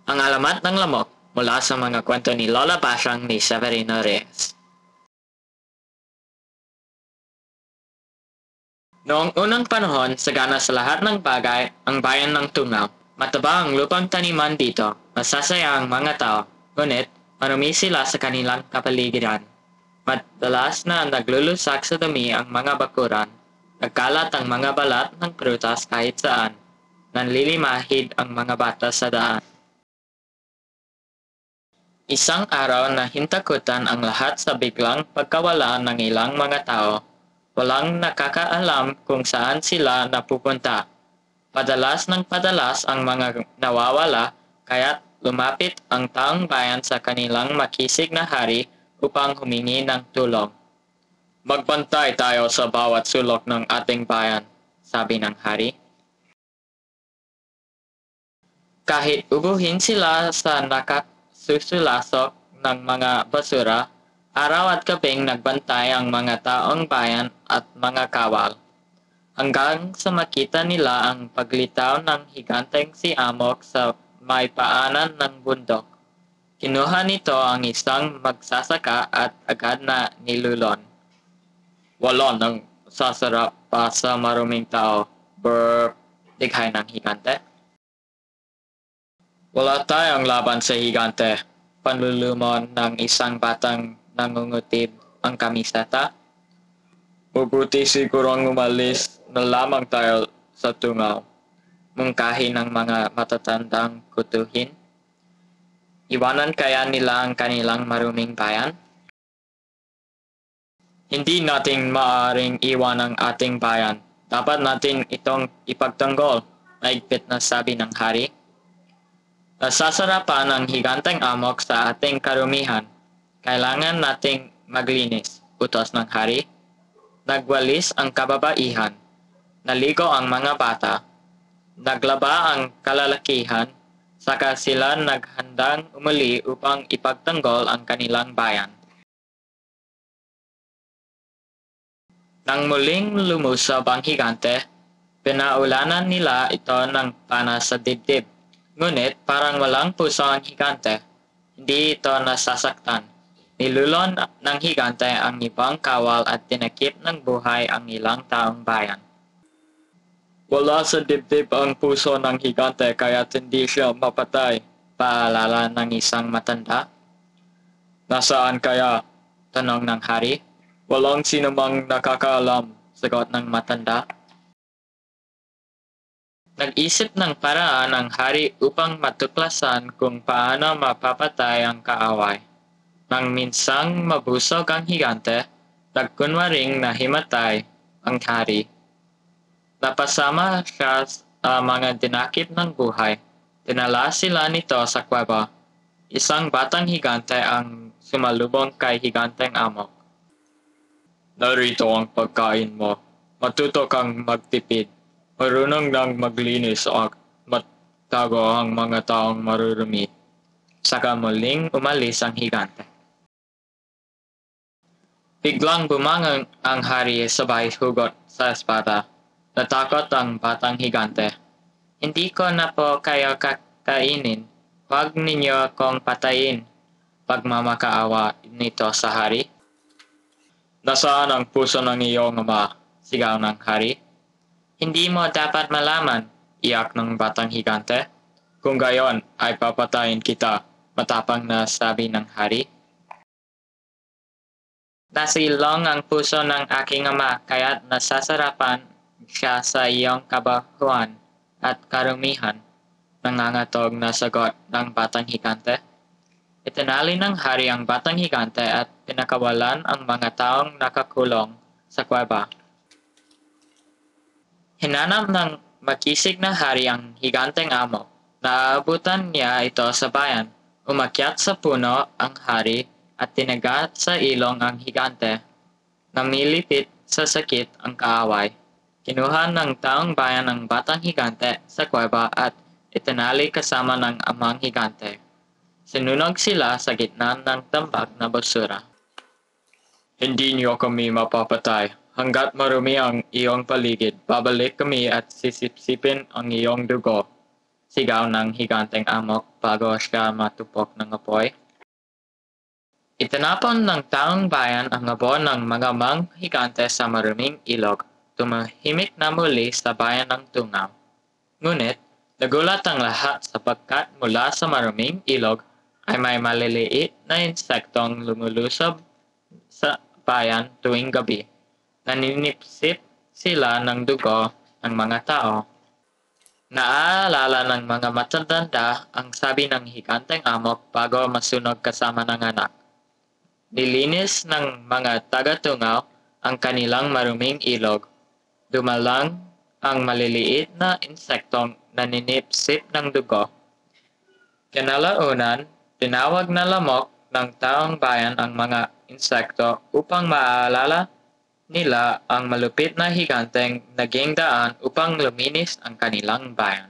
Ang alamat ng lamok mula sa mga kwento ni Lola Basyang ni Severino Reyes. Noong unang panahon, sagana sa lahat ng bagay ang bayan ng Tungaw. Mataba ang lupang taniman dito, masasaya ang mga tao, ngunit marumi sila sa kanilang kapaligiran. Madalas na naglulusak sa dumi ang mga bakuran, nagkalat ang mga balat ng prutas kahit saan, nanlilimahid ang mga bata sa daan. Isang araw na hintakutan ang lahat sa biglang pagkawala ng ilang mga tao. Walang nakakaalam kung saan sila napupunta. Padalas ng padalas ang mga nawawala, kaya't lumapit ang taong bayan sa kanilang makisig na hari upang humingi ng tulong. Magbantay tayo sa bawat sulok ng ating bayan, sabi ng hari. Kahit ubuhin sila sa nakasusulasok ng mga basura, araw at gabing nagbantay ang mga taong bayan at mga kawal. Hanggang sa makita nila ang paglitaw ng higanteng si Amok sa may paanan ng bundok. Kinuha nito ang isang magsasaka at agad na nilulon. Wala nang sasarap pa sa maruming tao, burp, dighay ng higante. Wala tayong laban sa higante, panlulumon ng isang batang nangungutib ang kamiseta. Mabuti sigurong umalis na lamang tayo sa Tungaw, mungkahi ng mga matatandang kutuhin. Iwanan kaya nila ang kanilang maruming bayan? Hindi natin maaaring iwan ang ating bayan. Dapat natin itong ipagtanggol, maigpit na sabi ng hari. Nasasarapan ang higanteng Amok sa ating karumihan. Kailangan nating maglinis, utos ng hari. Nagwalis ang kababaihan. Naligo ang mga bata. Naglaba ang kalalakihan. Saka sila naghandang umuli upang ipagtanggol ang kanilang bayan. Nang muling lumusob ang higante, pinaulanan nila ito ng panas sa dibdib. Ngunit parang walang puso ang higante. Hindi ito nasasaktan. Nilulon ng higante ang ibang kawal at tinakip ng buhay ang ilang taong bayan. Wala sa dibdib ang puso ng higante kaya't hindi siya mapatay, paalala ng isang matanda. Nasaan kaya? Tanong ng hari. Walang sinumang nakakaalam, sagot ng matanda. Nag-isip ng paraan ang hari upang matuklasan kung paano mapapatay ang kaaway. Nang minsang mabusog ang higante, nagkunwaring nahimatay ang hari. Napasama siya sa mga dinakip ng buhay. Dinala sila nito sa kuweba. Isang batang higante ang sumalubong kay higanteng Amok. Narito ang pagkain mo. Matuto kang magtipid. Marunong nang maglinis at magtago ang mga taong marurumi. Saka muling umalis ang higante. Biglang bumangon ang hari sabay hugot sa espada. Natakot ang batang higante. Hindi ko na po kayo kakainin. Huwag ninyo akong patayin. Pagmamakaawa nito sa hari. Nasaan ang puso ng iyong ama? Sigaw ng hari. Hindi mo dapat malaman, iyak ng batang higante. Kung gayon ay papatayin kita, matapang na sabi ng hari. Nasilong ang puso ng aking ama kaya't nasasarapan siya sa iyong kabahuan at karumihan, nangangatog na sagot ng batang higante. Itinali ng hari ang batang higante at pinakawalan ang mga taong nakakulong sa kuweba. Hinanap ng makisig na hari ang higanteng Amok. Naabutan niya ito sa bayan. Umakyat sa puno ang hari at tinagat sa ilong ang higante. Namilipit sa sakit ang kaaway. Kinuha ng taong bayan ang batang higante sa kuweba at itinali kasama ng amang higante. Sinunog sila sa gitna ng tambak na basura. Hindi niyo kami mapapatay. Hanggat marumi ang iyong paligid, babalik kami at sisipsipin ang iyong dugo. sigaw ng higanteng amok bago siya matupok ng apoy. Itinapon ng taong bayan ang abo ng mga manghigante sa maruming ilog. Tumahimik na muli sa bayan ng Tungaw. Ngunit, nagulat ang lahat sapagkat mula sa maruming ilog ay may maliliit na insektong lumulusob sa bayan tuwing gabi. Naninipsip sila ng dugo ng mga tao. Naaalala ng mga matatanda ang sabi ng higanteng amok bago masunog kasama ng anak. Nilinis ng mga taga-Tungaw ang kanilang maruming ilog. Dumalang ang maliliit na insektong naninipsip ng dugo. Kinalaunan, tinawag na lamok ng taong bayan ang mga insekto upang maalala nila ang malupit na higanteng naging daan upang luminis ang kanilang bayan.